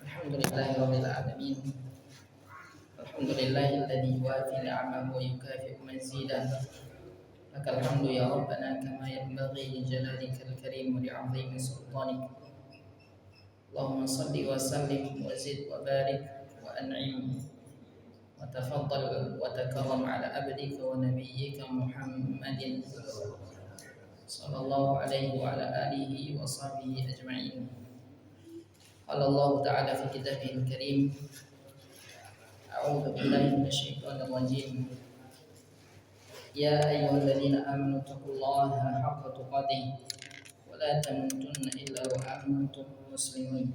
Alhamdulillahirabbil alamin. Alhamdulillahilladzi yuwafi ni'amahu wa yukafi'u mazidah. Lakal hamdu ya rabbana kama yanbaghi li jalalikal karim wa li'azimi sultanik. Allahumma shalli wa sallim wa zid wa barik wa an'im wa tafaddal wa takarram ala abdika wa nabiyyika Muhammadin sallallahu alaihi wa ala alihi wa sahbihi ajma'in. Qala Allah ta'ala fi kitabihil karim, a'udzu billahi minasyaitonir rajim. Ya ayyuhalladzina amanu taqullaha haqqa tuqatih wa la tamutunna illa wa antum muslimun.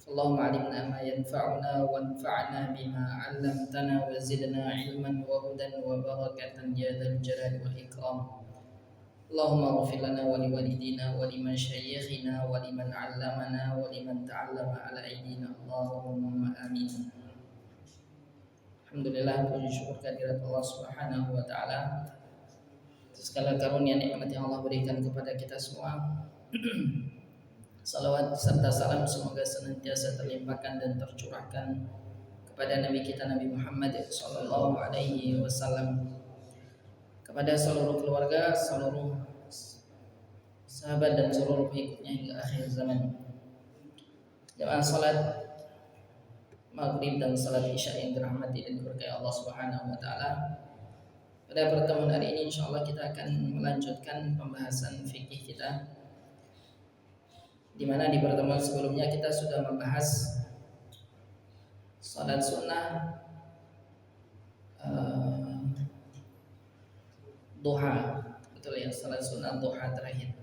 Allahumma 'allimna ma yanfa'una wanfa'na bima 'allamtana wa zidna 'ilman wa hudan wa barakatan ya dzal jalali wal ikram. Allahumma ighfir lana wa liwalidina wa limashayikhina wa liman 'allamana wa liman ta'allama 'ala aydina. Allahumma amin. Alhamdulillah, puji syukur kehadirat Allah Subhanahu wa taala atas segala karunia nikmat yang Allah berikan kepada kita semua. Salawat serta salam semoga senantiasa terlimpahkan dan tercurahkan kepada Nabi kita Nabi Muhammad sallallahu alaihi wasallam, kepada seluruh keluarga, seluruh sahabat dan seluruh pengikutnya hingga akhir zaman. Jamaah salat maghrib dan salat isya yang dirahmati dan diberkahi Allah Subhanahu wa taala. Pada pertemuan hari ini insyaallah kita akan melanjutkan pembahasan fikih kita, di mana di pertemuan sebelumnya kita sudah membahas salat sunnah duha, betul ya, salat sunnah duha terakhir.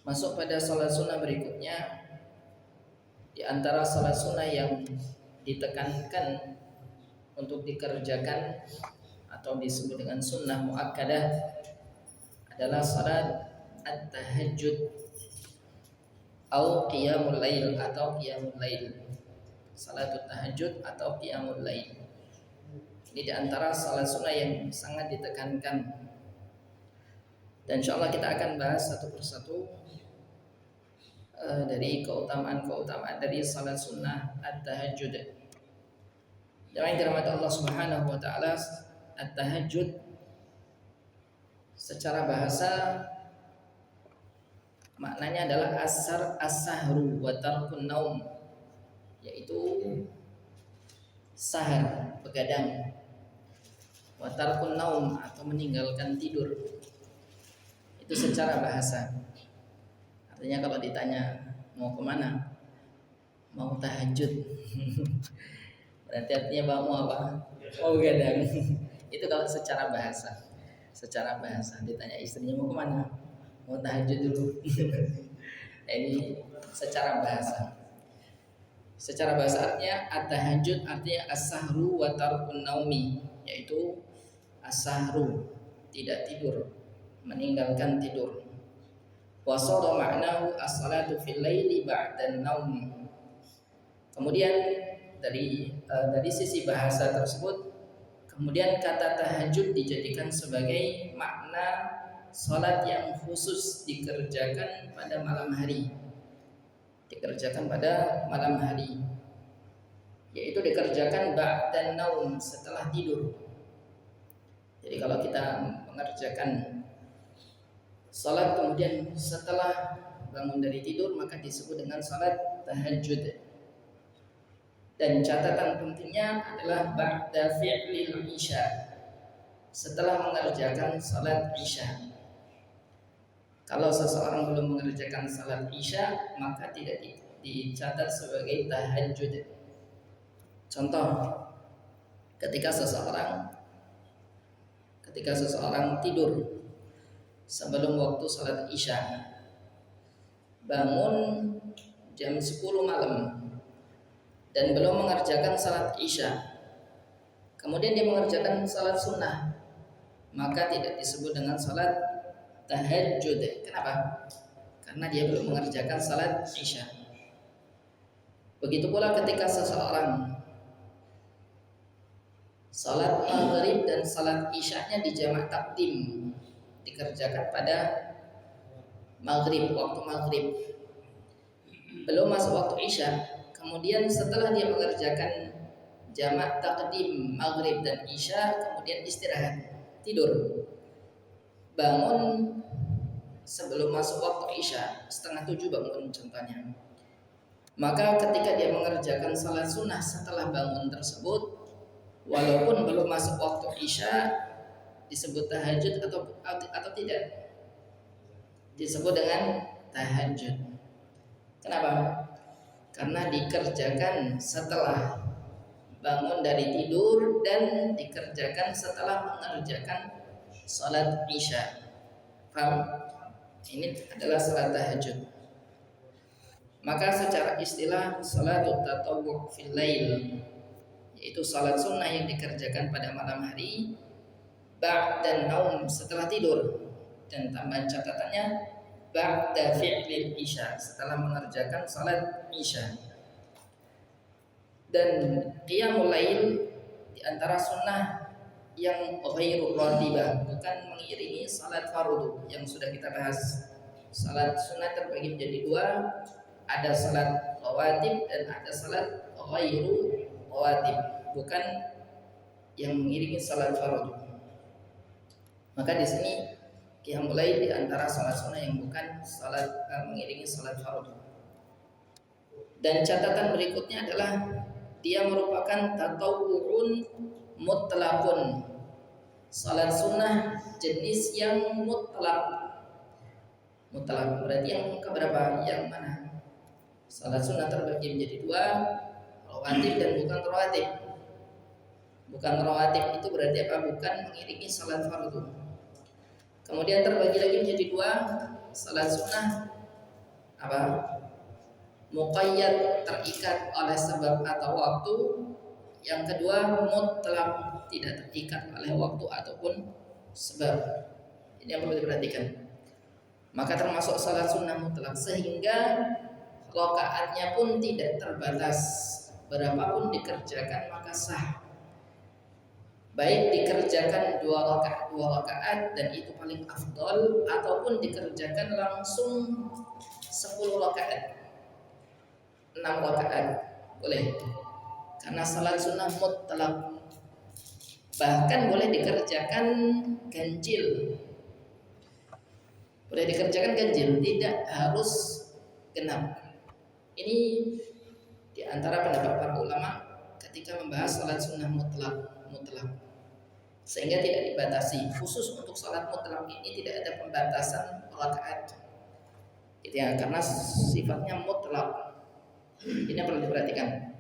Masuk pada salat sunnah berikutnya. Di antara salat sunnah yang ditekankan untuk dikerjakan atau disebut dengan sunnah muakkadah adalah salat at-tahajjud atau qiyamul lail salatut tahajud atau qiyamul lail. Ini di antara salat sunnah yang sangat ditekankan, dan insyaallah kita akan bahas satu persatu dari keutamaan dari salat sunnah at-tahajjud. Yang dirahmati Allah Subhanahu wa taala, at-tahajjud secara bahasa maknanya adalah as-sahru wa tarkun naum, yaitu sahar, begadang, wa tarkun naum atau meninggalkan tidur. Itu secara bahasa. Artinya kalau ditanya mau kemana, mau tahajud, berarti artinya mau apa? Mau begadang. Itu kalau secara bahasa. Secara bahasa ditanya istrinya mau kemana, mau tahajud dulu. Ini secara bahasa. Secara bahasa artinya at-tahajud artinya as-sahru wa tarkun naumi, yaitu as-sahru, tidak tidur, meninggalkan tidur. Wa sara ma'nahu as-salatu fil laili ba'da naum. Kemudian dari sisi bahasa tersebut, kemudian kata tahajud dijadikan sebagai makna salat yang khusus dikerjakan pada malam hari. Yaitu dikerjakan ba'da naum, setelah tidur. Jadi kalau kita mengerjakan salat kemudian setelah bangun dari tidur, maka disebut dengan salat tahajud. Dan catatan pentingnya adalah ba'da fi'lil isya, setelah mengerjakan salat isya. Kalau seseorang belum mengerjakan salat isya, maka tidak dicatat sebagai tahajud. Contoh, ketika seseorang tidur sebelum waktu salat isya, bangun jam 10 malam dan belum mengerjakan salat isya, kemudian dia mengerjakan salat sunnah, maka tidak disebut dengan salat tahajud. Kenapa? Karena dia belum mengerjakan salat isya. Begitu pula ketika seseorang salat maghrib dan salat isyanya di jamak takdim, dikerjakan pada maghrib, waktu maghrib, belum masuk waktu Isya, kemudian setelah dia mengerjakan jamak takdim maghrib dan Isya, kemudian istirahat, tidur, bangun sebelum masuk waktu Isya, setengah 7 bangun contohnya. Maka ketika dia mengerjakan salat sunnah setelah bangun tersebut, walaupun belum masuk waktu Isya, disebut tahajud atau tidak? Disebut dengan tahajud. Kenapa? Karena dikerjakan setelah bangun dari tidur dan dikerjakan setelah mengerjakan salat Isya. Paham? Ini adalah salat tahajud. Maka secara istilah salatut tatawwu' fil lail, yaitu salat sunnah yang dikerjakan pada malam hari ba'da naum, setelah tidur, dan tambahan catatannya ba'da fi'lil isya, setelah mengerjakan salat isya. Dan qiyamul lail di antara sunnah yang ghairu ratibah, bukan mengiringi salat fardu yang sudah kita bahas. Salat sunnah terbagi menjadi dua, ada salat rawatib dan ada salat ghairu rawatib, bukan yang mengiringi salat fardu. Maka di sini qiyamul lail di antara salat sunnah yang bukan salat mengiringi salat fardu. Dan catatan berikutnya adalah dia merupakan tatawwu'un mutlaqun, salat sunnah jenis yang mutlak. Mutlak berarti yang keberapa? Yang mana? Salat sunnah terbagi menjadi dua, rawatib dan bukan rawatib. Bukan rawatib itu berarti apa? Bukan mengiringi salat fardu. Kemudian terbagi lagi menjadi dua, salat sunnah apa? Muqayyad, terikat oleh sebab atau waktu. Yang kedua mutlak, tidak terikat oleh waktu ataupun sebab. Ini yang perlu diperhatikan. Maka termasuk salat sunnah mutlak, sehingga rakaatnya pun tidak terbatas, berapapun dikerjakan maka sah. Baik dikerjakan 2 rakaat dan itu paling afdol, ataupun dikerjakan langsung 10 rakaat, 6 rakaat boleh, karena salat sunnah mutlak. Bahkan boleh dikerjakan ganjil, boleh dikerjakan ganjil, tidak harus genap. Ini di antara pendapat para ulama ketika membahas salat sunnah mutlak, sehingga tidak dibatasi. Khusus untuk salat mutlak ini tidak ada pembatasan rakaat, gitu ya, karena sifatnya mutlak. Ini perlu diperhatikan.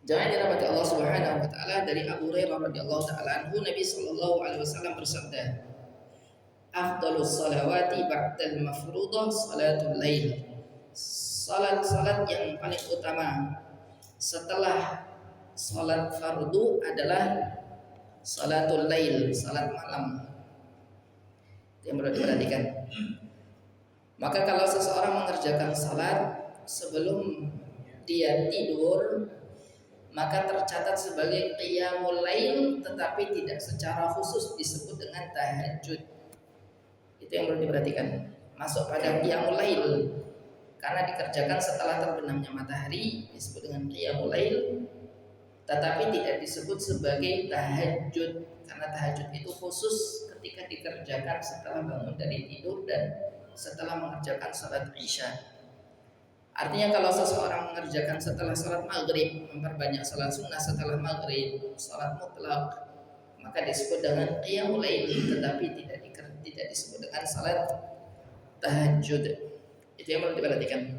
Jangan dirahmati Allah Subhanahu wa taala. Dari Abu Hurairah radhiyallahu taala anhu, Nabi sallallahu alaihi wasallam bersabda, afdhalus salawati ba'dal mafruḍah salatul lail. Salat-salat yang paling utama setelah salat fardu adalah salatul lail, salat malam. Yang perlu diperhatikan. Maka kalau seseorang mengerjakan salat sebelum dia tidur, maka tercatat sebagai qiyamul lail, tetapi tidak secara khusus disebut dengan tahajud. Itu yang perlu diperhatikan. Masuk pada qiyamul lail karena dikerjakan setelah terbenamnya matahari, disebut dengan qiyamul lail, tetapi tidak disebut sebagai tahajud, karena tahajud itu khusus ketika dikerjakan setelah bangun dari tidur dan setelah mengerjakan salat isya. Artinya kalau seseorang mengerjakan setelah salat maghrib, memperbanyak salat sunnah setelah maghrib, salat mutlak, maka disebut dengan qiyamul lail, tetapi tidak disebut dengan salat tahajud. Itu yang perlu diperhatikan.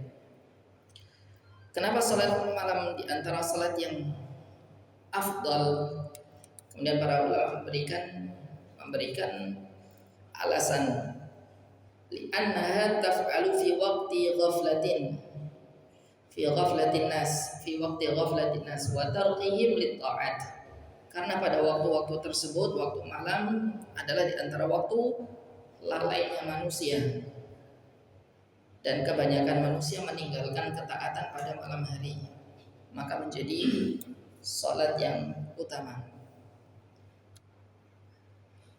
Kenapa salat malam di antara salat yang afdal? Kemudian para ulama memberikan alasan, li'annaha taf'alu fi waqti ghaflatin nas wa tarqihim lit-ta'at. Karena pada waktu-waktu tersebut, waktu malam adalah di antara waktu lalainya manusia, dan kebanyakan manusia meninggalkan ketaatan pada malam hari, maka menjadi salat yang utama.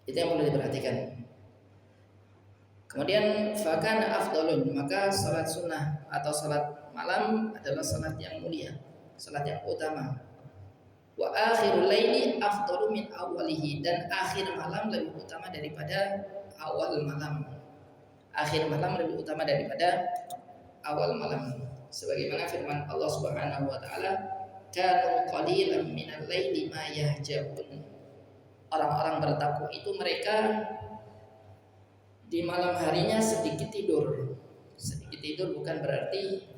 Itu yang perlu diperhatikan. Kemudian fakana afdalun, maka salat sunnah atau salat malam adalah salat yang mulia, salat yang utama. Wa akhirul laili afdalu min awwalihi, dan akhir malam lebih utama daripada awal malam. Akhir malam lebih utama daripada awal malam. Sebagaimana firman Allah Subhanahu wa taala, "Kanu qalilan minal laili ma yahjabun." Orang-orang bertakwa itu mereka di malam harinya sedikit tidur. Sedikit tidur bukan berarti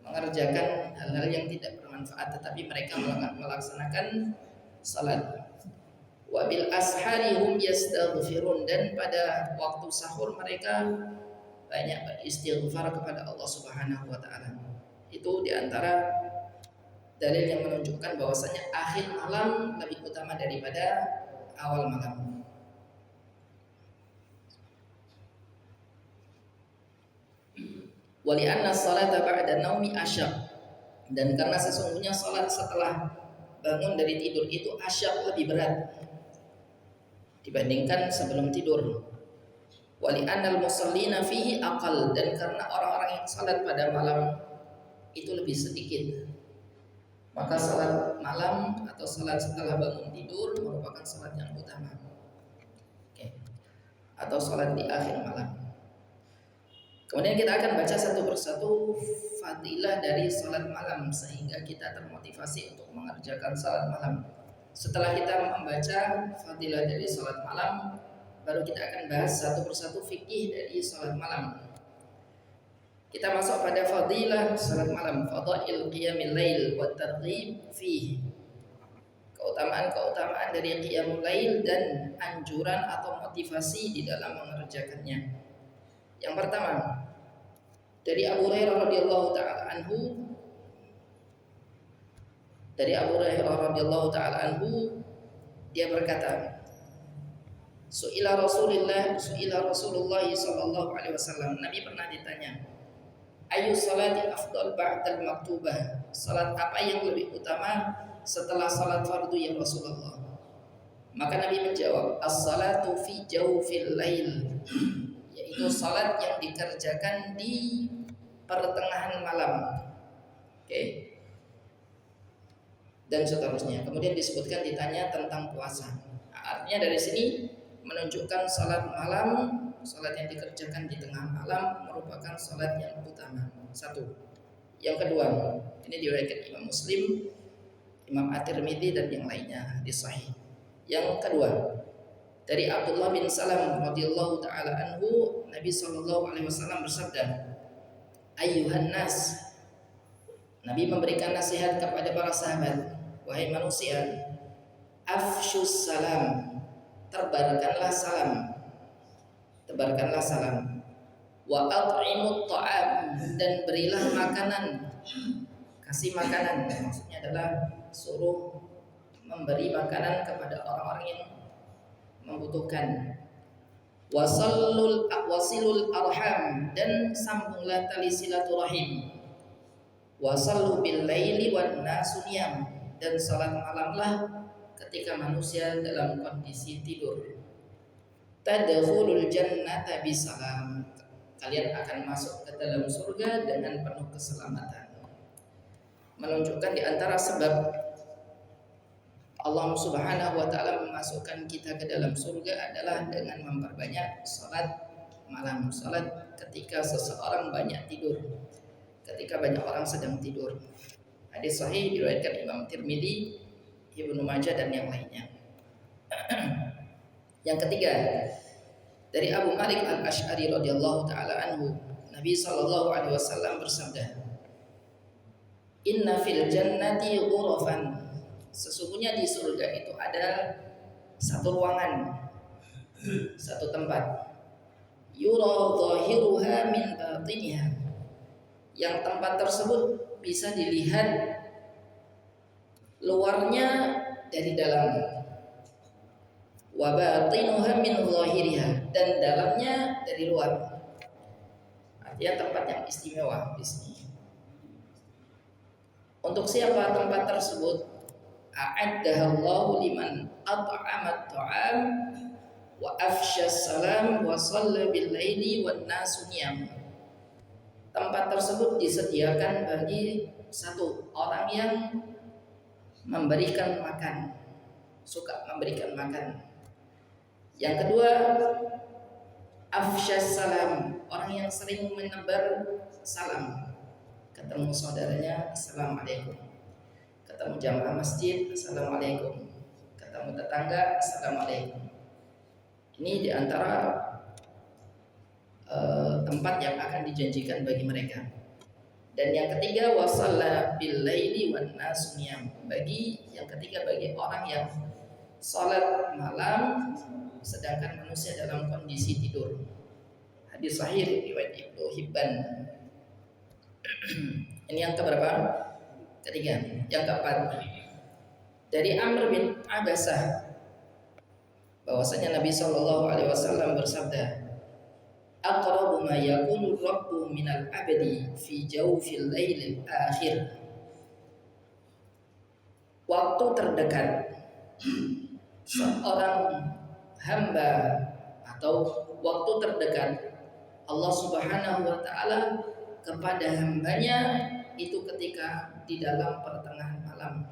mengerjakan hal-hal yang tidak bermanfaat, tetapi mereka melaksanakan salat. Wa bil ashari hum yastaghfirun, dan pada waktu sahur mereka banyak beristighfar kepada Allah Subhanahu wa taala. Itu diantara dalil yang menunjukkan bahwasanya akhir malam lebih utama daripada awal malam. Wali anna salata ba'da naumi asyaq, dan karena sesungguhnya salat setelah bangun dari tidur itu asyaq, lebih berat dibandingkan sebelum tidur. Wali annal musallina fihi aqal, dan karena orang-orang yang salat pada malam itu lebih sedikit, maka salat malam atau salat setelah bangun tidur merupakan salat yang utama. Atau salat di akhir malam. Kemudian kita akan baca satu persatu fadilah dari salat malam sehingga kita termotivasi untuk mengerjakan salat malam. Setelah kita membaca fadilah dari salat malam, baru kita akan bahas satu persatu fikih dari salat malam. Kita masuk pada fadilah salat malam, fadail qiyamil lail wa targhib fihi. Keutamaan-keutamaan dari qiyamul lail dan anjuran atau motivasi di dalam mengerjakannya. Yang pertama, dari Abu Hurairah radhiyallahu taala anhu, dia berkata, Su'ila Rasulullah sallallahu alaihi wasallam, Nabi pernah ditanya, ayu salati afdal ba'dal maktubah, salat apa yang lebih utama setelah salat fardu ya Rasulullah? Maka Nabi menjawab, as-salatu fi jawfil lail, yaitu salat yang dikerjakan di pertengahan malam. Dan seterusnya. Kemudian disebutkan, ditanya tentang puasa. Artinya dari sini menunjukkan salat malam, salat yang dikerjakan di tengah malam merupakan salat yang utama. Satu. Yang kedua, ini diriwayatkan Imam Muslim, Imam At-Tirmidzi dan yang lainnya di Sahih. Yang kedua, dari Abdullah bin Salam radhiyallahu taala anhu, Nabi sallallahu alaihi wasallam bersabda, "Ayyuhan nas." Nabi memberikan nasihat kepada para sahabat, "Wahai manusia, afshus salam." Tebarkanlah salam. Tebarkanlah salam. Wa at'imut ta'am, dan berilah makanan. Kasih makanan, maksudnya adalah suruh memberi makanan kepada orang-orang yang membutuhkan. Wasilul arham, dan sambunglah tali silaturahim. Wasallu bil laili wan nasu niyam, dan salat malamlah ketika manusia dalam kondisi tidur. Tadkhulul jannata bisalam, kalian akan masuk ke dalam surga dengan penuh keselamatan. Menunjukkan di antara sebab Allah Subhanahu wa taala memasukkan kita ke dalam surga adalah dengan memperbanyak salat malam, salat ketika seseorang banyak tidur, ketika banyak orang sedang tidur. Hadis sahih diriwayatkan Imam Tirmidzi, Ibnu Majah dan yang lainnya. Yang ketiga, dari Abu Malik Al-Asy'ari radhiyallahu taala anhu, Nabi sallallahu alaihi wasallam bersabda, "Inna fil jannati ghurafan." Sesungguhnya di surga itu ada satu ruangan, satu tempat. Yura zahiruha min batiniha, yang tempat tersebut bisa dilihat luarnya dari dalam. Wa batinuha min zahiriha, dan dalamnya dari luar. Artinya tempat yang istimewa di sini. Untuk siapa tempat tersebut? A'addahallahu liman at'amat ta'am wa afsyas salam wa shalla bil laili wan nasu niyam. Tempat tersebut disediakan bagi satu orang yang memberikan makan, suka memberikan makan. Yang kedua, afsyas salam, orang yang sering menebar salam. Ketemu saudaranya, assalamualaikum. Ketemu jamaah masjid, assalamualaikum. Ketemu tetangga, assalamualaikum. Ini diantara tempat yang akan dijanjikan bagi mereka. Dan yang ketiga, wasalla bil laili wan nasu niyam. Bagi yang ketiga, bagi orang yang salat malam sedangkan manusia dalam kondisi tidur. Hadis sahih riwayat Ibnu Hibban. Ini yang keberapa? Ketiga. Yang keempat, dari Amr bin Abasah bahwasanya Nabi SAW bersabda, aqrabu ma yakunu rabbu minal abdi fi jawfil lailil akhir. Waktu terdekat seorang hamba atau waktu terdekat Allah Subhanahu wa taala kepada hambanya itu ketika di dalam pertengahan malam,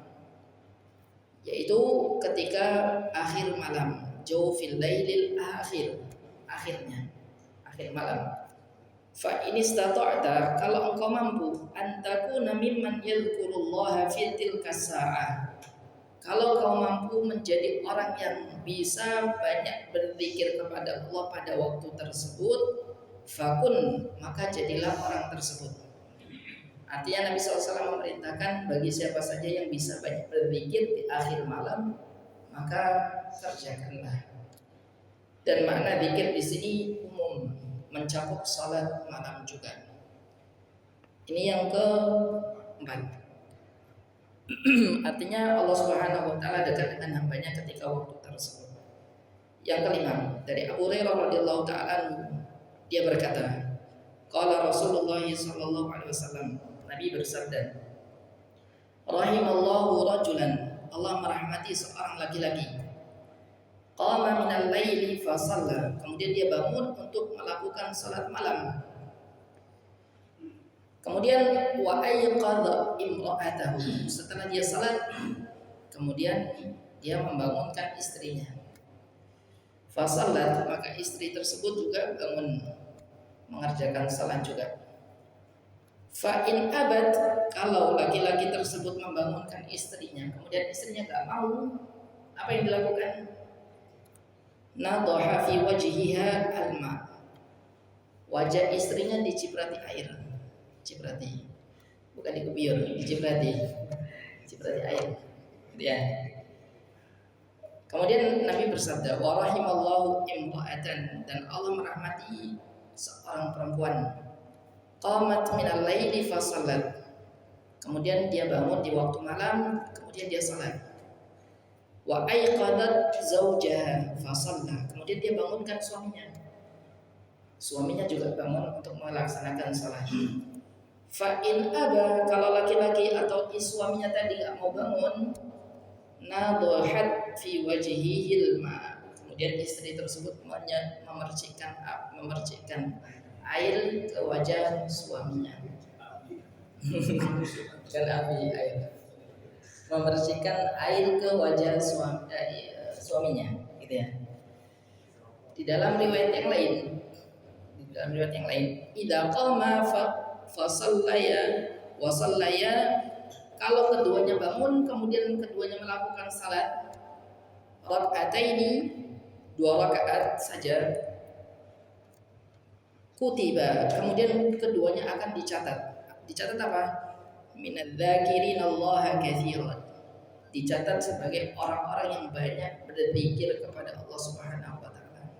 yaitu ketika akhir malam, jawfil lailil akhir, akhir malam. Fa in istata'ta, kalau engkau mampu, antakuna mimman yadhkurullaha fi tilka sa'ah, kalau kau mampu menjadi orang yang bisa banyak berzikir kepada Allah pada waktu tersebut, fakun, maka jadilah orang tersebut. Artinya Nabi SAW memerintahkan bagi siapa saja yang bisa banyak berzikir di akhir malam, maka kerjakanlah. Dan makna zikir di sini umum, mencakup salat malam juga. Ini yang keempat. Artinya Allah Subhanahu wa taala dekat dengan hambanya ketika waktu tersebut. Yang kelima, dari Abu Hurairah radhiyallahu taala, dia berkata, qala Rasulullah sallallahu alaihi wasallam, Nabi bersabda, rahimallahu rajulan, Allah merahmati seorang laki-laki, qama minal laili fa shalla, kemudian dia bangun untuk melakukan salat malam. Kemudian wa ayqadha imra'atahu, setelah dia salat kemudian dia membangunkan istrinya. Fa shallat, maka istri tersebut juga bangun mengerjakan salat juga. Fa in abad, kalau laki-laki tersebut membangunkan istrinya kemudian istrinya enggak mau, apa yang dilakukan? Nadaha fi wajhiha alma, wajah istrinya diciprati air, ciprati, bukan dikubiur, diciprati air, ya. Kemudian Nabi bersabda, wa rahimallahu imra'atan, dan Allah merahmati seorang perempuan, qamat minal laili fa shalat, kemudian dia bangun di waktu malam kemudian dia salat. Wa aiqadat zaujaha fa shalla, kemudian dia bangunkan suaminya juga bangun untuk melaksanakan salat. Fa in aba, kalau laki-laki atau suaminya tadi enggak mau bangun, nadahat fi wajhihi alma, kemudian istri tersebut memercikkan air ke wajah suaminya. Bukan api, air. Memercikkan air ke wajah suaminya, gitu ya. Di dalam riwayat yang lain, idza qama fa shallaya wa shallaya, kalau keduanya bangun kemudian keduanya melakukan salat raka'ataini, 2 rakaat saja, kutiba, kemudian keduanya akan dicatat apa? Minadz-dzakirinallaha katsiran, dicatat sebagai orang-orang yang banyak berzikir kepada Allah Subhanahu wa taala.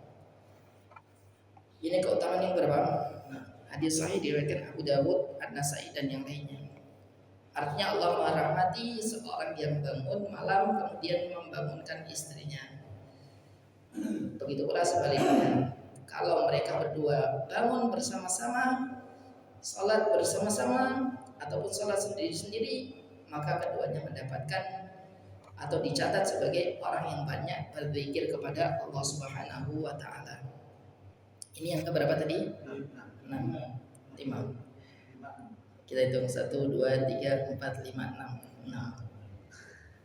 Ini keutamaan yang berapa? Hadis sahih diriwayatkan Abu Dawud, An-Nasa'i dan yang lainnya. Artinya Allah merahmati seorang yang bangun malam kemudian membangunkan istrinya. Begitu pula sebaliknya, kalau mereka berdua bangun bersama-sama, salat bersama-sama ataupun salat sendiri-sendiri, maka keduanya mendapatkan atau dicatat sebagai orang yang banyak berzikir kepada Allah Subhanahu wa taala. Ini yang keberapa tadi? 6. 5. Kita hitung 1 2 3 4 5 6. Nah,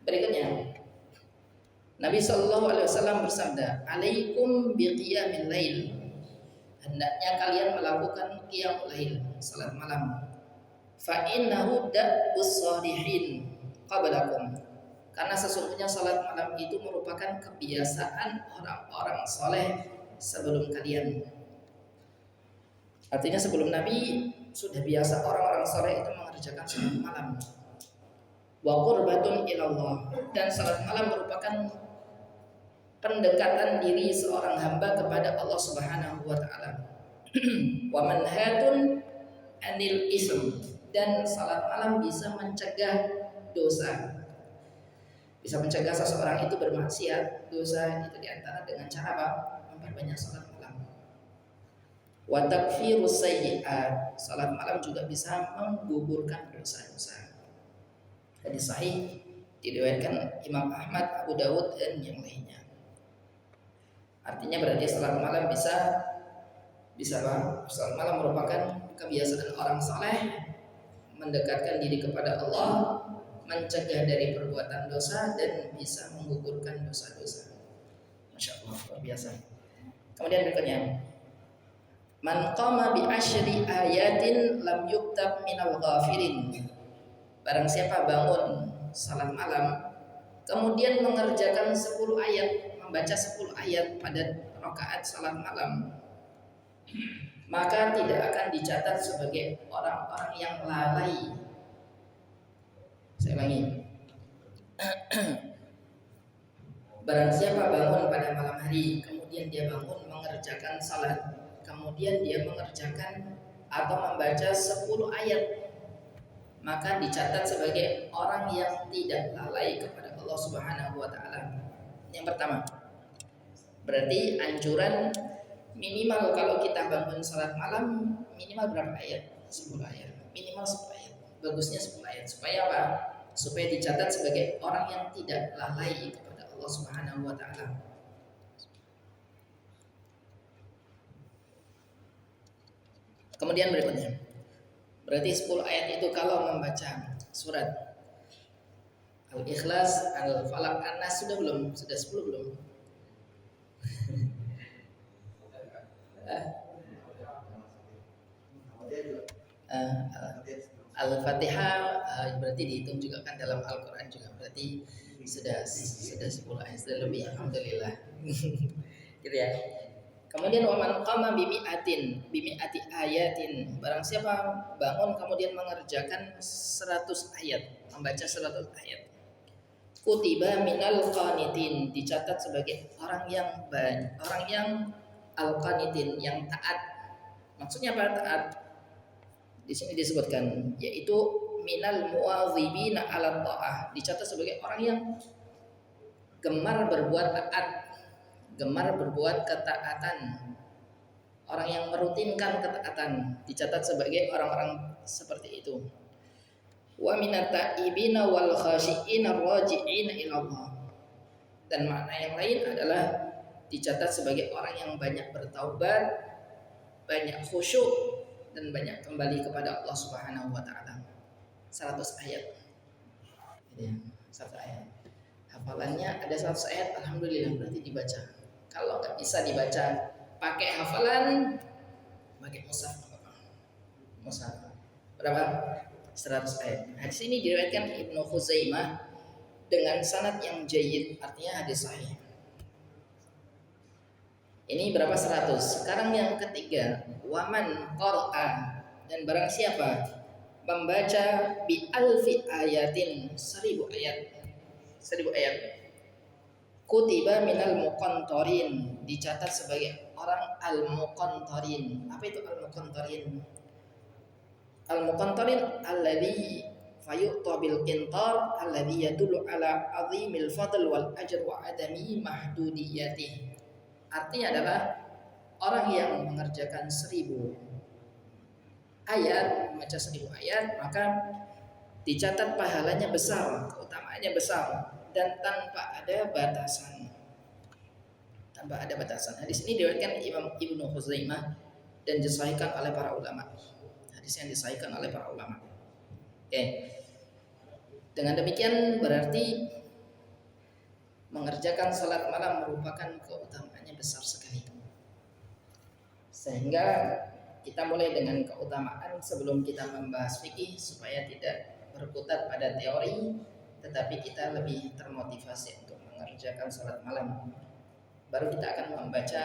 berikutnya Nabi Shallallahu Alaihi Wasallam bersabda, "Alaikum biqiyamil lail." Hendaknya kalian melakukan qiyamul lail, salat malam. Fa innahu da'bus shalihin qablakum. Karena sesungguhnya salat malam itu merupakan kebiasaan orang-orang soleh sebelum kalian. Artinya sebelum Nabi sudah biasa orang-orang soleh itu mengerjakan salat malam. Wa qurbatun ilallah, dan salat malam merupakan pendekatan diri seorang hamba kepada Allah Subhanahu wa taala. Wa manhatun anil ism, dan salat malam bisa mencegah dosa. Bisa mencegah seseorang itu bermaksiat. Dosa itu diantara dengan cara apa? Memperbanyak salat malam. Wa takfirus sayyi'at, salat malam juga bisa menggugurkan dosa-dosa. Hadis sahih diriwayatkan Imam Ahmad, Abu Dawud dan yang lainnya. Artinya berarti salat malam bisa apa? Salat malam merupakan kebiasaan orang saleh, mendekatkan diri kepada Allah, mencegah dari perbuatan dosa, dan bisa menggugurkan dosa-dosa. Masya Allah, luar biasa. Kemudian berikutnya, man qama bi asyri ayatin lam yuktab minal ghafirin. Barang siapa bangun salat malam kemudian mengerjakan 10 ayat, membaca 10 ayat pada rakaat salat malam, maka tidak akan dicatat sebagai orang-orang yang lalai. Saya ulangi. Barang siapa bangun pada malam hari, kemudian dia bangun mengerjakan salat, kemudian dia mengerjakan atau membaca 10 ayat, maka dicatat sebagai orang yang tidak lalai kepada Allah Subhanahu wa taala. Yang pertama, berarti anjuran minimal kalau kita bangun salat malam minimal berapa ayat? 10 ayat. Minimal 10 ayat. Bagusnya 10 ayat. Supaya apa? Supaya dicatat sebagai orang yang tidak lalai kepada Allah Subhanahu wa taala. Kemudian berikutnya, berarti 10 ayat itu kalau membaca surat Al-Ikhlas, Al-Falaq, An-Nas sudah belum? Sudah 10 belum? Al-Fatihah berarti dihitung juga kan dalam Al-Quran juga, berarti sudah 10 ayat, sudah lebih, alhamdulillah. Gitu ya. Kemudian waman qama bimi'ati ayatin, barang siapa bangun kemudian mengerjakan 100 ayat, membaca 100 ayat, kutiba minal qanitin, dicatat sebagai orang yang al-qanitin, yang taat. Maksudnya apa taat? Di sini disebutkan yaitu minal muwadzibina 'ala ta'ah, dicatat sebagai orang yang gemar berbuat taat, gemar berbuat ketaatan, orang yang merutinkan ketaatan, dicatat sebagai orang-orang seperti itu. Wa minat ta'ibina wal khashi'ina raji'ina ila Allah, dan makna yang lain adalah dicatat sebagai orang yang banyak bertaubat, banyak khusyuk, dan banyak kembali kepada Allah Subhanahu wa taala. 100 ayat. Ya, 100 ayat. Hafalannya ada 100 ayat, alhamdulillah, berarti dibaca. Kalau nggak bisa dibaca pakai hafalan, pakai mushaf. Mushaf berapa? 100 ayat. Hadis ini diriwayatkan Ibnu Khuzaimah dengan sanad yang jayyid, artinya hadis sahih. Ini berapa? 100. Sekarang yang ketiga, waman qara'a, dan barang siapa membaca bi alfi ayatin, 1000 ayat. 1000 ayat. Kutiba minal muqantarin, dicatat sebagai orang al-muqantarin. Apa itu al-muqantarin? Al-muqantarin alladhi fayu'ta bil qintar alladhi yadullu ala azimil fadl wal ajr wa adami mahdudiyatih. Artinya adalah orang yang mengerjakan 1000 ayat, membaca 1000 ayat, maka dicatat pahalanya besar, keutamaannya besar, dan tanpa ada batasan. Tanpa ada batasan. Hadis ini diriwayatkan Imam Ibnu Khuzaimah dan disahihkan oleh para ulama. Hadis yang disahihkan oleh para ulama. Oke. Dengan demikian berarti mengerjakan salat malam merupakan keutamaannya besar sekali. Sehingga kita mulai dengan keutamaan sebelum kita membahas fikih supaya tidak berkutat pada teori, tetapi kita lebih termotivasi untuk mengerjakan salat malam. Baru kita akan membaca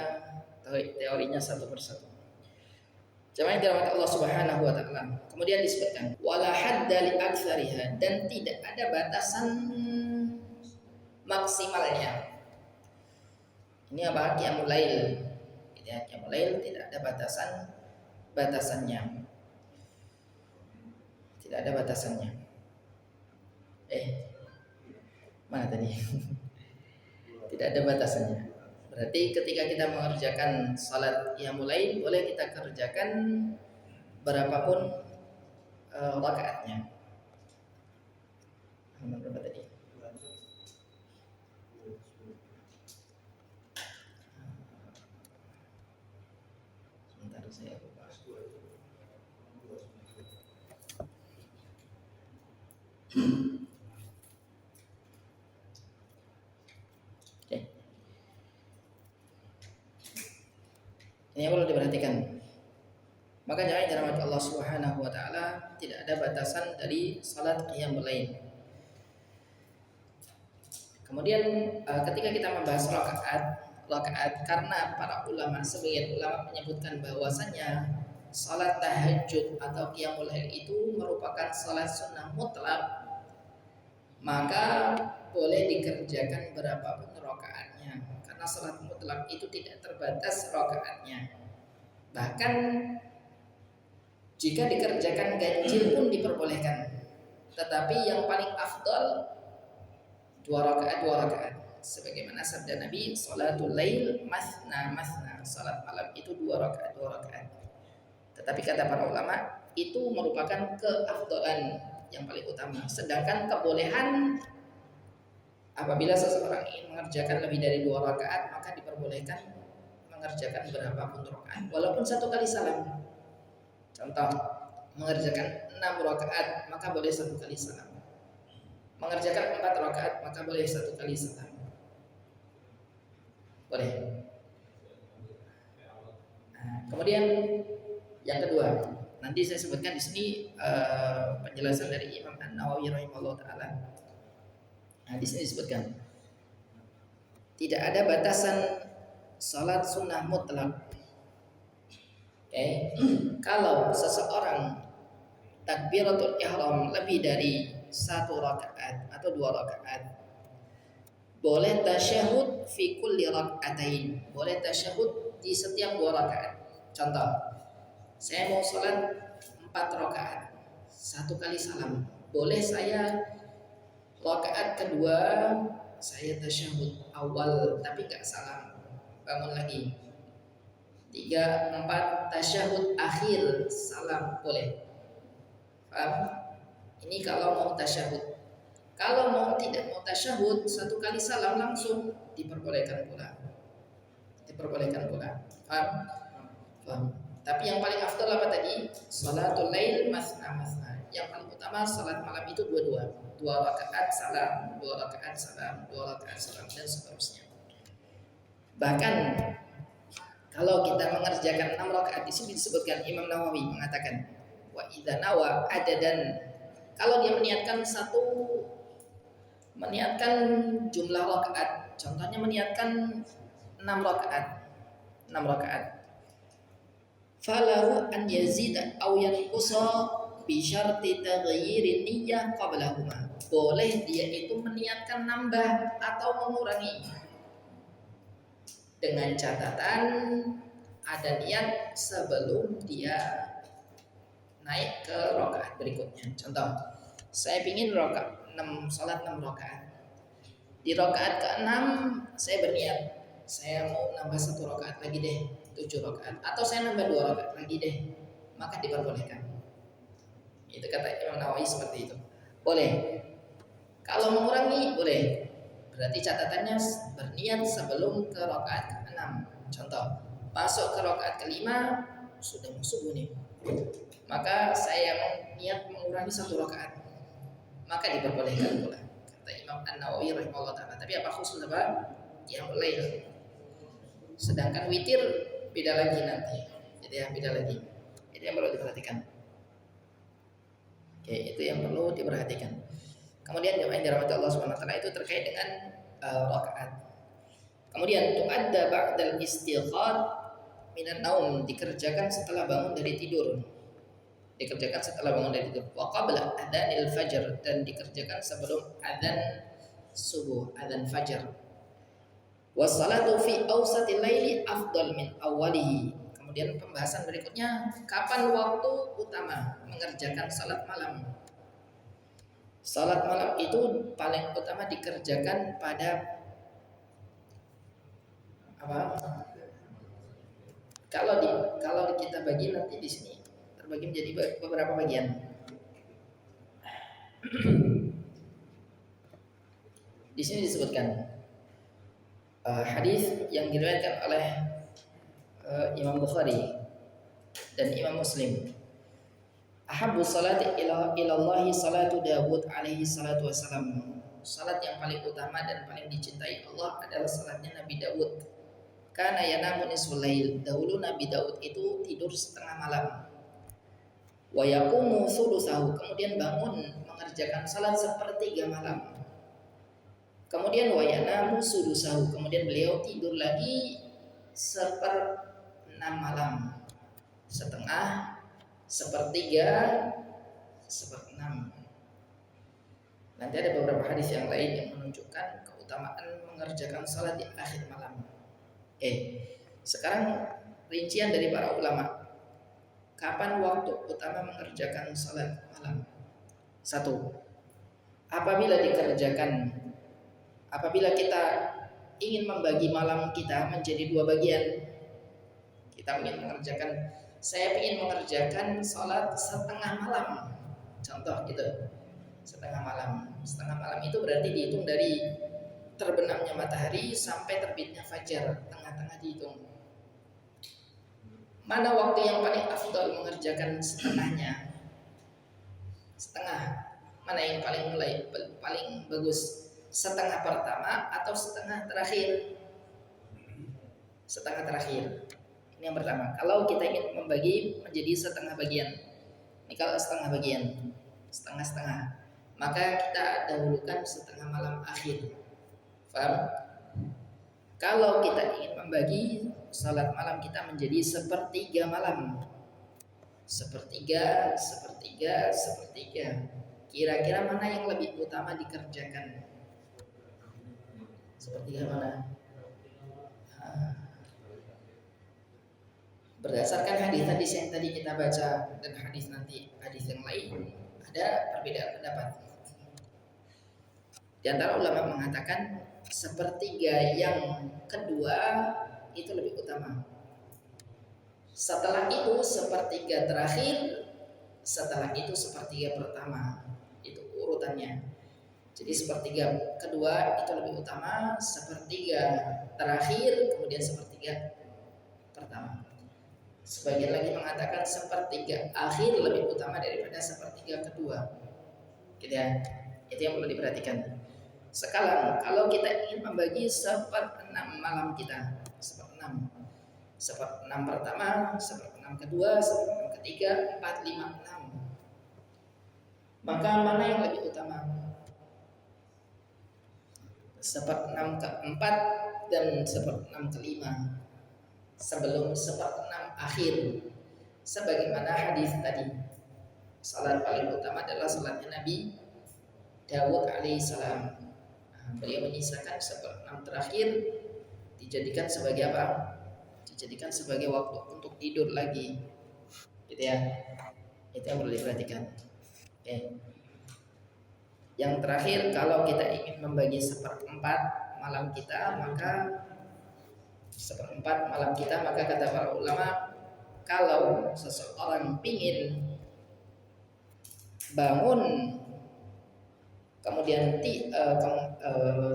teorinya satu persatu. Jamaah dirahmati Allah Subhanahu wa taala. Kemudian disebutkan wala hadda li aktsariha, dan tidak ada batasan maksimalnya. Ini apa? Qiyamul lail. Ya, qiyamul lail tidak ada batasannya. Tidak ada batasannya. Mana tadi? Tidak ada batasannya. Berarti ketika kita mengerjakan salat qiyamul lail, boleh kita kerjakan berapapun rakaatnya. Berapa tadi? Sebentar saya lupa. Ini perlu diperhatikan. Maka jangan dirahmati Allah Subhanahu wa taala, tidak ada batasan dari salat qiyamul lail. Kemudian ketika kita membahas rakaat karena para ulama, sebagian ulama menyebutkan bahwasanya salat tahajud atau qiyamul lail itu merupakan salat sunnah mutlak, maka boleh dikerjakan berapapun rakaatnya, karena salat mutlak itu tidak terbatas rakaatnya. Bahkan jika dikerjakan ganjil pun diperbolehkan, tetapi yang paling afdal 2 rakaat. Sebagaimana sabda Nabi, salatul lail masna, salat malam itu 2 rakaat. Tetapi kata para ulama, itu merupakan keafdalan yang paling utama. Sedangkan kebolehan apabila seseorang ingin mengerjakan lebih dari 2 rakaat, maka diperbolehkan mengerjakan berapapun rakaat, walaupun 1 kali salam. Contoh, mengerjakan 6 rakaat, maka boleh 1 kali salam. Mengerjakan 4 rakaat, maka boleh 1 kali salam. Boleh. Kemudian yang kedua, nanti saya sebutkan di sini penjelasan dari Imam An-Nawawi rahimahullah taala. Di sini disebutkan tidak ada batasan salat sunnah mutlak. Kalau seseorang takbiratul ihram lebih dari 1 rakaat atau 2 rakaat, boleh tasyahud fi kulli rakaatain, boleh tasyahud di setiap 2 rakaat. Contoh, saya mau salat 4 rakaat, 1 kali salam, boleh saya rakaat kedua saya tasyahud awal tapi gak salam, bangun lagi. 3, 4 tasyahud akhir salam, boleh. Paham? Ini kalau mau tasyahud. Kalau mau tidak mau tasyahud, 1 kali salam langsung diperbolehkan pula. Paham? Tapi yang paling afdal apa tadi? Salatul lail masna. Yang paling utama salat malam itu 2 rakaat salam, 2 rakaat salam, 2 rakaat salam, dan seterusnya. Bahkan kalau kita mengerjakan 6 rakaat, di sini disebutkan Imam Nawawi mengatakan wa idza nawa adadan, kalau dia meniatkan jumlah rakaat, contohnya meniatkan 6 rakaat, falahu an yazida aw yanqusa bi syarti taghayyir niyyah qablahuma, boleh dia itu meniatkan nambah atau mengurangi dengan catatan ada niat sebelum dia naik ke rakaat berikutnya. Contoh, saya ingin salat 6 rakaat. Di rakaat ke-6 saya berniat, saya mau nambah 1 rakaat lagi deh, 7 rakaat, atau saya nambah 2 rakaat lagi deh, maka diperbolehkan. Itu kata Imam Nawawi seperti itu. Boleh. Kalau mengurangi boleh. Berarti catatannya berniat sebelum ke rakaat ke-6. Contoh, masuk ke rakaat ke-5 sudah mau subuh nih. Maka saya niat mengurangi 1 rakaat. Maka diperbolehkan pula. Kata Imam An-Nawawi rahimahullah taala. Tapi apa khusus apa? Qiyamul lail. Sedangkan witir beda lagi nanti. Jadi ya beda lagi. Itu yang perlu diperhatikan. Oke, itu yang perlu diperhatikan. Kemudian jemaah yang dirahmati Allah Subhanahu wa taala itu terkait dengan rakaat. Kemudian tu'adda ba'dal istighfar minan naum, dikerjakan setelah bangun dari tidur. Dikerjakan setelah bangun dari tidur. Wa qabla adzanil fajr, dan dikerjakan sebelum adzan subuh, adzan fajar. Wassalatu fi awsatil laili afdal min awwalihi. Kemudian pembahasan berikutnya, kapan waktu utama mengerjakan salat malam. Salat malam itu paling utama dikerjakan pada apa? Kalau kita bagi nanti di sini terbagi menjadi beberapa bagian. Di sini disebutkan hadis yang diriwayatkan oleh Imam Bukhari dan Imam Muslim. Ahabbu salati ila Allahi salatu Dawud alaihi salatu wassalam. Salat yang paling utama dan paling dicintai Allah adalah salatnya Nabi Dawud. Kana yanamu nisful lail. Dahulu Nabi Daud itu tidur setengah malam. Wa yaqumu thulutsahu, kemudian bangun mengerjakan salat sepertiga malam. Kemudian wa yanamu sudusahu, kemudian beliau tidur lagi 1/6 malam. Setengah, sepertiga, 1/6. Nanti ada beberapa hadis yang lain yang menunjukkan keutamaan mengerjakan salat di akhir malam. Sekarang rincian dari para ulama. Kapan waktu utama mengerjakan salat malam? 1. Apabila kita ingin membagi malam kita menjadi 2 bagian. Kita ingin saya ingin mengerjakan salat setengah malam. Contoh gitu. Setengah malam. Setengah malam itu berarti dihitung dari terbenamnya matahari sampai terbitnya fajar, tengah-tengah dihitung. Mana waktu yang paling afdal mengerjakan setengahnya? Setengah. Mana yang paling bagus? Setengah pertama atau setengah terakhir? Setengah terakhir. Ini yang pertama. Kalau kita ingin membagi menjadi setengah bagian. Ini kalau setengah bagian, setengah-setengah, maka kita dahulukan setengah malam akhir. Paham? Kalau kita ingin membagi salat malam kita menjadi sepertiga malam, sepertiga. Kira-kira mana yang lebih utama dikerjakan? Sepertiga mana? Berdasarkan hadis yang tadi kita baca dan hadis yang lain, ada perbedaan pendapat. Di antara ulama mengatakan sepertiga yang kedua itu lebih utama. Setelah itu sepertiga terakhir, setelah itu sepertiga pertama. Itu urutannya. Jadi sepertiga kedua itu lebih utama, sepertiga terakhir, kemudian sepertiga pertama. Sebagian lagi mengatakan sepertiga akhir lebih utama daripada sepertiga kedua. Gitu ya. Itu yang perlu diperhatikan. Sekarang kalau kita ingin membagi 1/6 malam kita, 1/6 pertama, 1/6 kedua, 1/6 ketiga, 4, 5, 6. Maka mana yang lebih utama? 1/6 keempat dan 1/6 kelima sebelum 1/6 akhir. Sebagaimana hadis tadi, salat paling utama adalah salatnya Nabi Dawud alaihissalam. Beliau menyisakan 1/6 terakhir dijadikan sebagai apa? Dijadikan sebagai waktu untuk tidur lagi, gitu ya. Itu yang perlu diperhatikan. Yang terakhir, kalau kita ingin membagi 1/4 malam kita, maka 1/4 malam kita, maka kata para ulama, kalau seseorang ingin bangun kemudian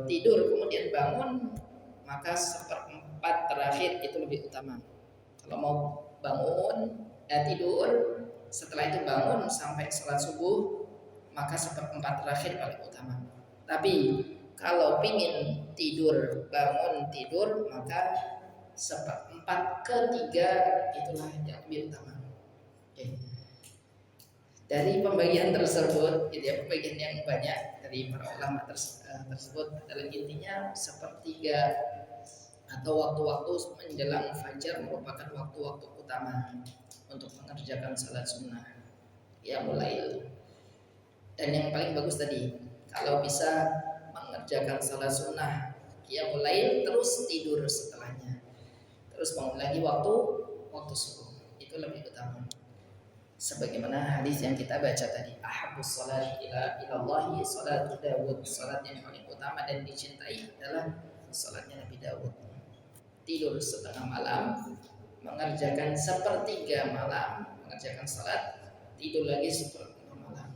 tidur kemudian bangun, maka seperempat terakhir itu lebih utama. Kalau mau bangun tidur, setelah itu bangun sampai sholat subuh, maka seperempat terakhir paling utama. Tapi kalau pingin tidur bangun tidur, maka seperempat ketiga itulah yang lebih utama. Oke. Dari pembagian tersebut, gitu ya, pembagian yang banyak dari para ulama tersebut adalah intinya sepertiga atau waktu-waktu menjelang fajar merupakan waktu-waktu utama untuk mengerjakan salat sunnah ya mulai. Dan yang paling bagus tadi, kalau bisa mengerjakan salat sunnah ya mulai terus tidur setelahnya, terus bangun lagi waktu subuh, itu lebih utama. Sebagaimana hadis yang kita baca tadi, ahabbus sholati ilallahi sholatu Dawud, salat yang paling utama dan dicintai adalah salatnya Nabi Dawud. Tidur setengah malam, mengerjakan sepertiga malam, mengerjakan salat, tidur lagi sepertiga malam.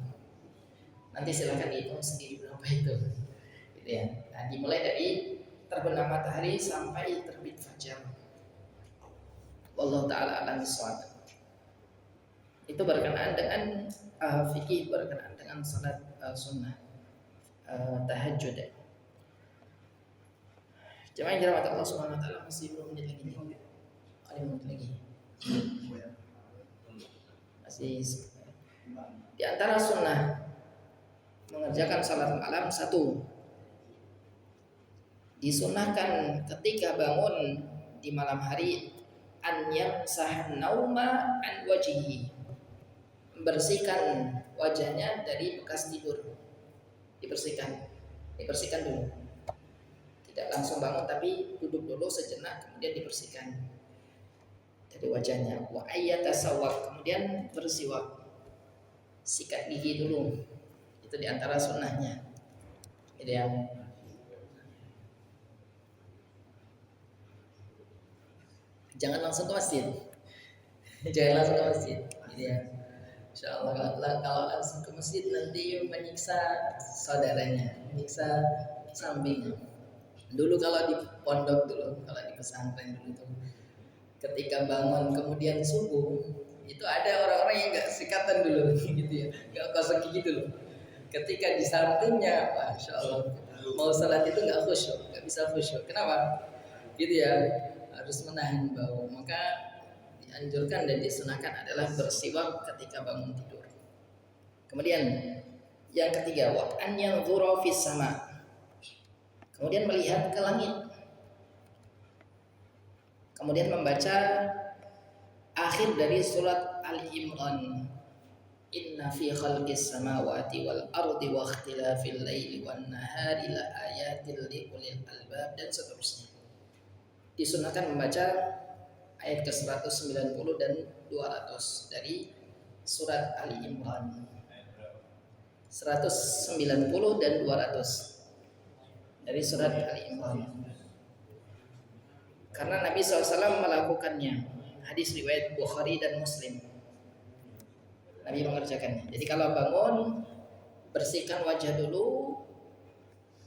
Nanti silakan dihitung sendiri berapa itu, gitu ya. Nah, dimulai dari terbenam matahari sampai terbit fajar. Wallahu ta'ala a'lam bishawab. Itu berkenaan dengan fikih, berkenaan dengan salat sunnah tahajud. Jemaah yang dirahmati Allah Subhanahu wa taala, masih belum menit lagi nih. Ada menit lagi. Masih di antara sunnah mengerjakan salat malam, satu, disunahkan ketika bangun di malam hari an yamsah nauma an wajhihi, membersihkan wajahnya dari bekas tidur. Dibersihkan dulu. Tidak langsung bangun tapi duduk dulu sejenak, kemudian dibersihkan dari wajahnya. Wa ayyatasawwak, kemudian bersiwak, sikat gigi dulu. Itu diantara sunnahnya. Gitu ya. Jangan langsung ke masjid. Jangan langsung ke masjid. Gitu ya. Insyaallah kalau langsung ke masjid nanti menyiksa saudaranya, menyiksa sampingnya. Dulu kalau di pondok dulu, kalau di pesantren dulu itu, ketika bangun kemudian subuh, itu ada orang-orang yang nggak sikatan dulu, gitu ya, nggak gosok gigi dulu. Ketika di sampingnya, masya Allah, mau salat itu nggak khusyuk, nggak bisa khusyuk. Kenapa? Gitu ya, harus menahan bau. Maka dianjurkan dan disunahkan adalah bersiwak ketika bangun tidur. Kemudian yang ketiga, waqan yanzura fis sama', kemudian melihat ke langit, kemudian membaca akhir dari surat Al-Imran, inna fi khalqis samawati wal ardi wa ikhtilafil laili wan nahari la ayatil li ulil albab, dan seterusnya. Disunahkan membaca ayat ke-190 dan 200 dari surat Al-Imran. 190 dan 200 dari surat Al-Imran. Karena Nabi SAW melakukannya. Hadis riwayat Bukhari dan Muslim. Nabi mengerjakannya. Jadi kalau bangun, bersihkan wajah dulu,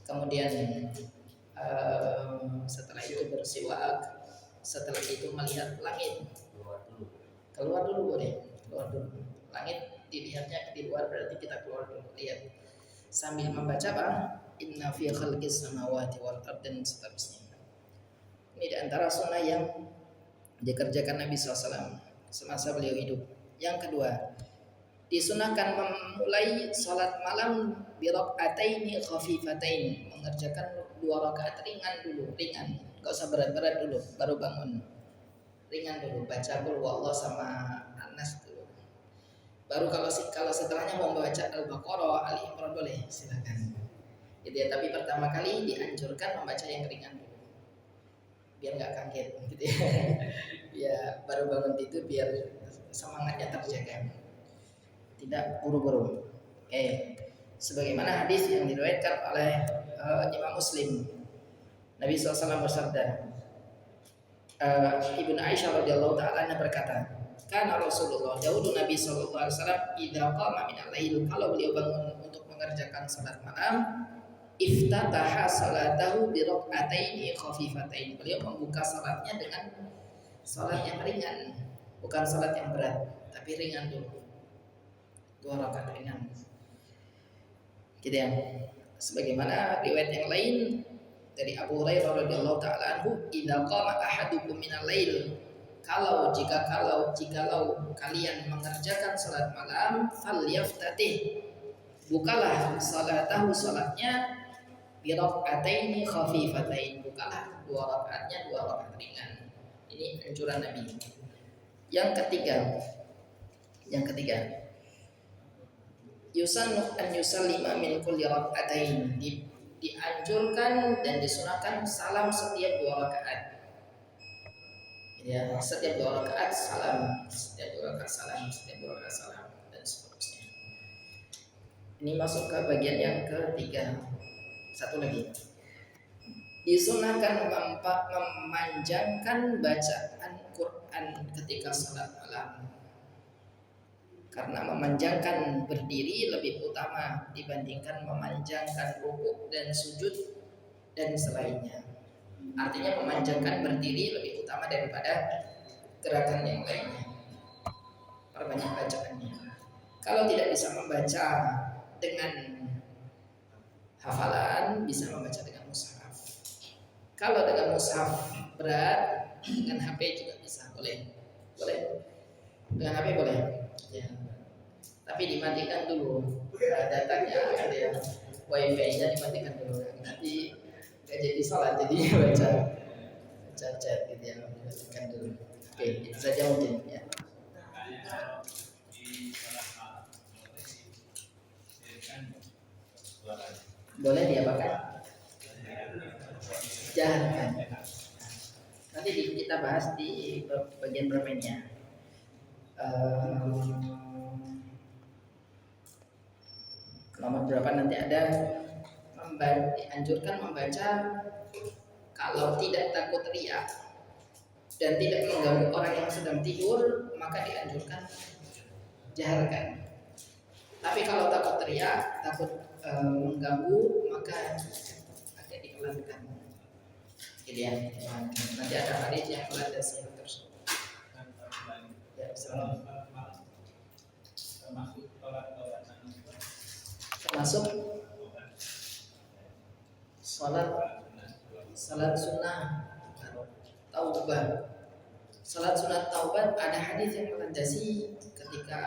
kemudian setelah itu bersiwak, setelah itu melihat langit. Keluar dulu boleh, keluar dulu. Langit dilihatnya di luar, berarti kita keluar dulu, lihat. Sambil membaca apa? Inna fi khalqis samawati wal ardi, dan seterusnya. Ini di antara sunnah yang dikerjakan Nabi SAW semasa beliau hidup. Yang kedua, disunahkan memulai salat malam bi raka'ataini khafifatain, mengerjakan 2 rakaat ringan dulu, ringan, enggak usah berat-berat dulu, baru bangun. Ringan dulu, baca qul huwallahu sama An-Nas dulu. Baru kalau setelahnya mau membaca Al-Baqarah, Al-Imran boleh, silakan. Gitu ya, tapi pertama kali dianjurkan membaca yang ringan dulu, biar nggak kaget, gitu ya. Ya baru bangun tidur biar semangatnya terjaga, tidak buru-buru. Sebagaimana hadis yang diriwayatkan oleh Imam Muslim, Nabi SAW bersabda, Ibnu Aisyah radhiyallahu taala berkata, karena Rasulullah, dahulu Nabi SAW idza qama min al-lail, kalau beliau bangun untuk mengerjakan salat malam, iftataha salatahu bi rak'ataini khafifatain. Beliau membuka salatnya dengan salat yang ringan, bukan salat yang berat, tapi ringan dulu. 2 rakaat ringan. Gitu ya. Sebagaimana riwayat yang lain dari Abu Hurairah radhiyallahu taala anhu, "Idza qama ahadukum minal lail," jikalau kalian mengerjakan salat malam, falyaftatih, bukalah salatahu, salatnya, bi rak'ataini khafifatain, bukalah 2 rakaatnya 2 rakaat ringan. Ini anjuran Nabi. Yang ketiga, yusannu an yusallima min kulli rak'atain, dianjurkan dan disunahkan salam setiap 2 rakaat. Ya, setiap 2 rakaat salam, setiap 2 rakaat salam, dan seterusnya. Ini masuk ke bagian yang ketiga. Satu lagi, disunahkan memanjangkan bacaan Quran ketika salat malam, karena memanjangkan berdiri lebih utama dibandingkan memanjangkan rukuk dan sujud dan selainnya. Artinya memanjangkan berdiri lebih utama daripada gerakan yang lainnya. Perbanyak bacaannya. Kalau tidak bisa membaca dengan hafalan, bisa membaca dengan mushaf. Kalau dengan mushaf berat, dengan HP juga bisa, boleh. Dengan HP boleh. Ya. Tapi dimatikan dulu datanya, ada ya, wifi-nya dimatikan dulu. Nanti nggak jadi salat, jadi baca chat gitu ya, dimatikan dulu. Oke, itu saja mungkin ya. Boleh diapakan? Jahankan. Nanti kita bahas di bagian bermainnya. Nomor berapa nanti ada, dianjurkan membaca kalau tidak takut riak dan tidak mengganggu orang yang sedang tidur, maka dianjurkan jaharkan. Tapi kalau takut riak, takut mengganggu, maka agak dipelankan. Jadi ya, nanti ada hadis yang melandasi hal tersebut. Ya, termasuk salat sunnah taubah. Salat sunat taubat ada hadis yang melandasi ketika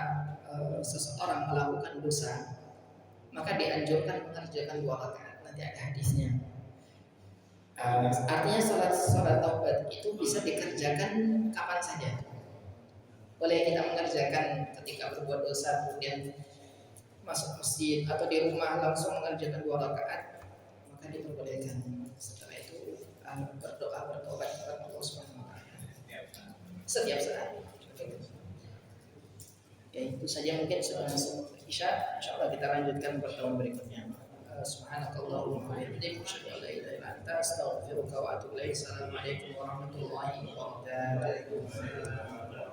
seseorang melakukan dosa, maka dianjurkan mengerjakan 2 rakaat. Nanti ada hadisnya. Artinya salat taubat itu bisa dikerjakan kapan saja. Boleh kita mengerjakan ketika berbuat dosa, kemudian masuk masjid atau di rumah langsung mengerjakan 2 rakaat, maka diperbolehkan. Setelah itu berdoa bertobat kepada Allah Subhanahu wa taala setiap saat. Ya, itu saja mungkin sudah masuk Isya. Insyaallah kita lanjutkan pertemuan berikutnya. Subhanakallahumma wa bihamdika asyhadu an la ilaha illa anta astaghfiruka wa atubu ilaik. Assalamualaikum warahmatullahi wabarakatuh. Alhamdulillah.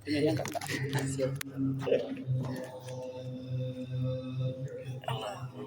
HP-nya diangkat, Pak. Siap. Allahu Akbar.